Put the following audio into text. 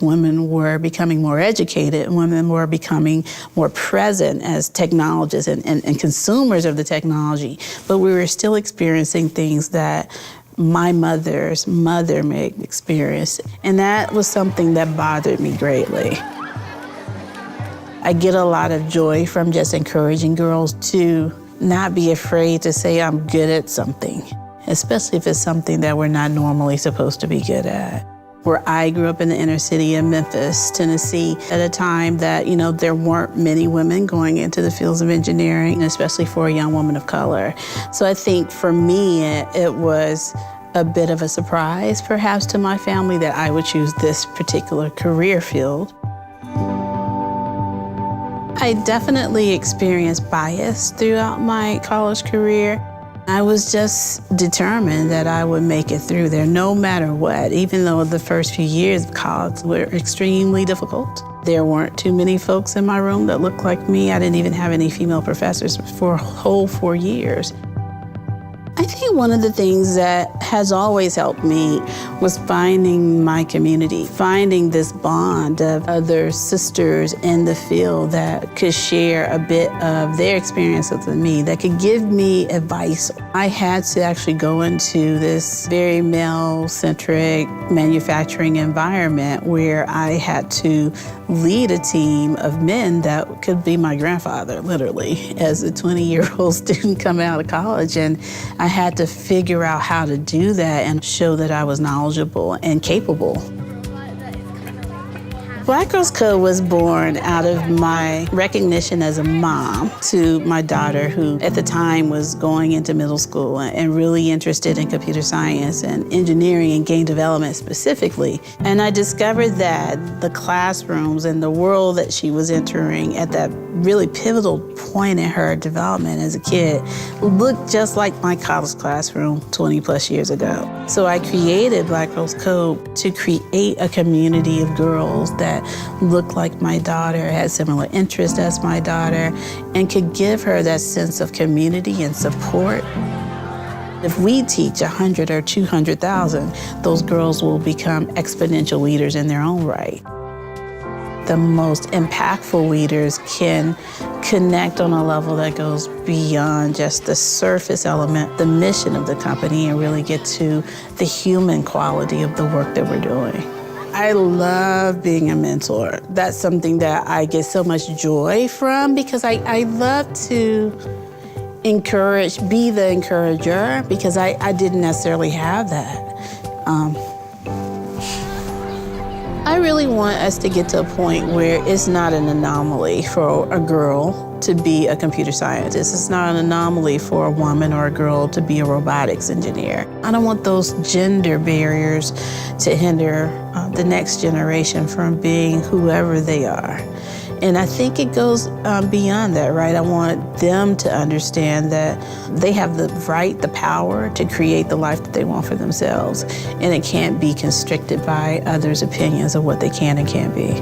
women were becoming more educated, women were becoming more present as technologists and consumers of the technology, but we were still experiencing things that my mother's mother may experience, and that was something that bothered me greatly. I get a lot of joy from just encouraging girls to not be afraid to say I'm good at something, especially if it's something that we're not normally supposed to be good at. Where I grew up in the inner city of Memphis, Tennessee, at a time that, there weren't many women going into the fields of engineering, especially for a young woman of color. So I think for me, it was a bit of a surprise, perhaps, to my family that I would choose this particular career field. I definitely experienced bias throughout my college career. I was just determined that I would make it through there no matter what, even though the first few years of college were extremely difficult. There weren't too many folks in my room that looked like me. I didn't even have any female professors for a whole 4 years. I think one of the things that has always helped me was finding my community, finding this bond of other sisters in the field that could share a bit of their experiences with me, that could give me advice. I had to actually go into this very male-centric manufacturing environment where I had to lead a team of men that could be my grandfather, literally, as a 20-year-old student coming out of college. And I had to figure out how to do that and show that I was knowledgeable and capable. Black Girls Code was born out of my recognition as a mom to my daughter, who at the time was going into middle school and really interested in computer science and engineering and game development specifically. And I discovered that the classrooms and the world that she was entering at that really pivotal point in her development as a kid looked just like my college classroom 20 plus years ago. So I created Black Girls Code to create a community of girls that looked like my daughter, had similar interests as my daughter, and could give her that sense of community and support. If we teach 100 or 200,000, those girls will become exponential leaders in their own right. The most impactful leaders can connect on a level that goes beyond just the surface element, the mission of the company, and really get to the human quality of the work that we're doing. I love being a mentor. That's something that I get so much joy from because I love to encourage, be the encourager, because I didn't necessarily have that. I really want us to get to a point where it's not an anomaly for a girl to be a computer scientist. It's not an anomaly for a woman or a girl to be a robotics engineer. I don't want those gender barriers to hinder the next generation from being whoever they are. And I think it goes beyond that, right? I want them to understand that they have the right, the power to create the life that they want for themselves. And it can't be constricted by others' opinions of what they can and can't be.